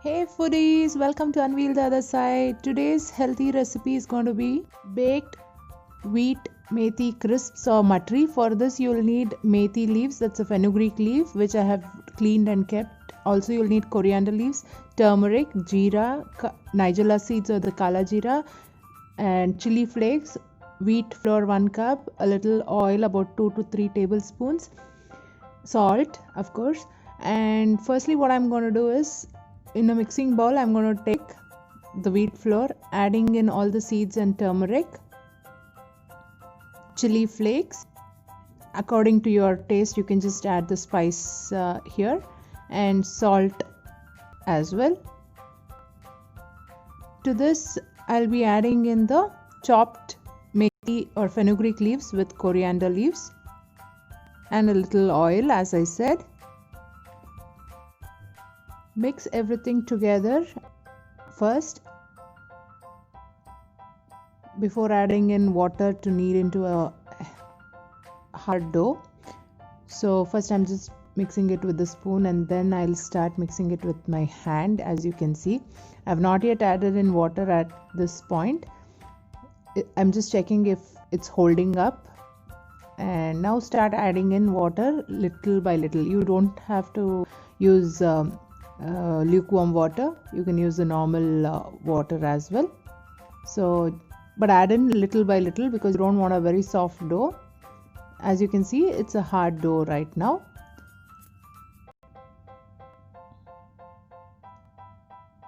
Hey foodies, welcome to Unveil the Other Side. Today's healthy recipe is going to be baked wheat methi crisps or matri. For this you'll need methi leaves, that's a fenugreek leaf which I have cleaned and kept. Also you'll need coriander leaves, turmeric, jeera, nigella seeds or the kala jeera, and chili flakes, wheat flour 1 cup, a little oil about 2 to 3 tablespoons, salt of course. And firstly what I'm going to do is, in a mixing bowl I'm going to take the wheat flour, adding in all the seeds and turmeric, chili flakes. According to your taste you can just add the spice here, and salt as well. To this I'll be adding in the chopped methi or fenugreek leaves with coriander leaves and a little oil, as I said. Mix everything together first before adding in water to knead into a hard dough. So first I'm just mixing it with the spoon, and then I'll start mixing it with my hand. As you can see, I've not yet added in water at this point. I'm just checking if it's holding up, and now start adding in water little by little. You don't have to use lukewarm water, you can use the normal water as well. So but add in little by little because you don't want a very soft dough. As you can see, it's a hard dough right now.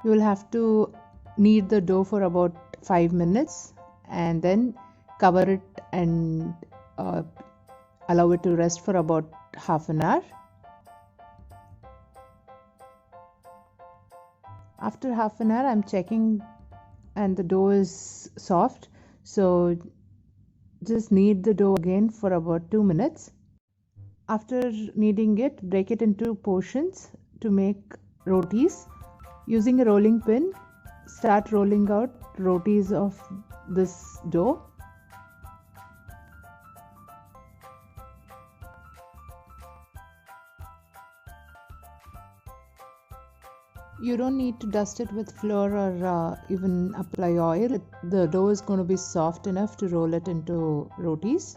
You will have to knead the dough for about 5 minutes and then cover it and allow it to rest for about half an hour. After half an hour I'm checking and the dough is soft, so just knead the dough again for about 2 minutes. After kneading it, break it into portions to make rotis. Using a rolling pin, start rolling out rotis of this dough. You don't need to dust it with flour or even apply oil. The dough is going to be soft enough to roll it into rotis.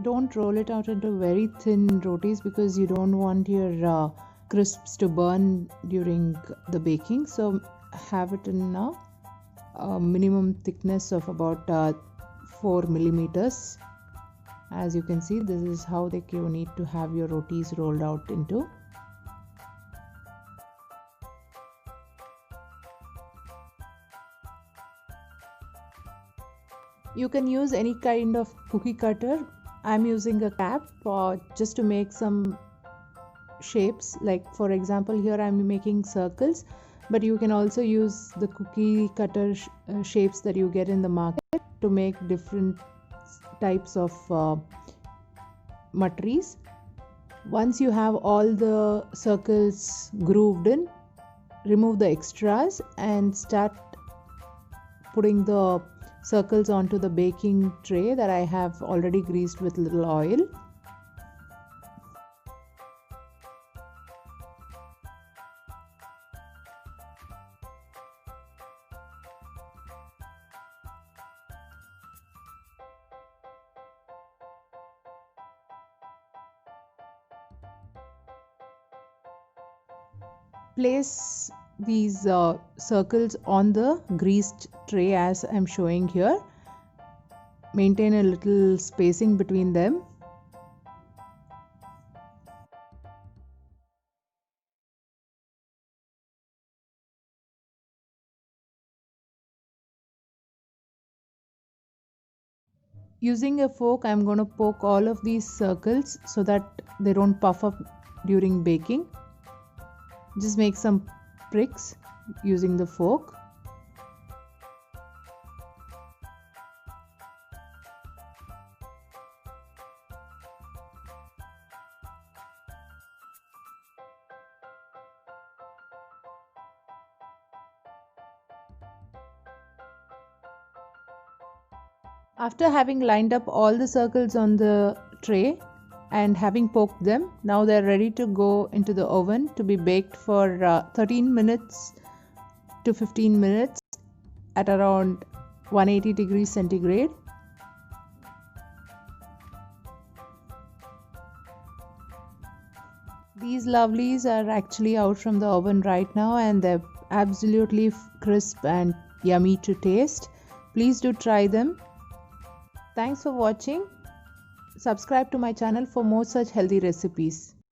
Don't roll it out into very thin rotis because you don't want your crisps to burn during the baking. So have it in a minimum thickness of about 4 millimeters. As you can see, this is how thick you need to have your rotis rolled out into. You can use any kind of cookie cutter. I'm using a cap just to make some shapes. Like for example, here I'm making circles, but you can also use the cookie cutter shapes that you get in the market to make different types of matris. Once you have all the circles grooved in, remove the extras and start putting the circles onto the baking tray that I have already greased with little oil. Place these circles on the greased tray as I'm showing here. Maintain a little spacing between them. Using a fork, I'm going to poke all of these circles so that they don't puff up during baking. Just make some pricks using the fork. After having lined up all the circles on the tray, and having poked them, now they're ready to go into the oven to be baked for 13 minutes to 15 minutes at around 180 degrees centigrade. These lovelies are actually out from the oven right now and they're absolutely crisp and yummy to taste. Please do try them. Thanks for watching. Subscribe to my channel for more such healthy recipes.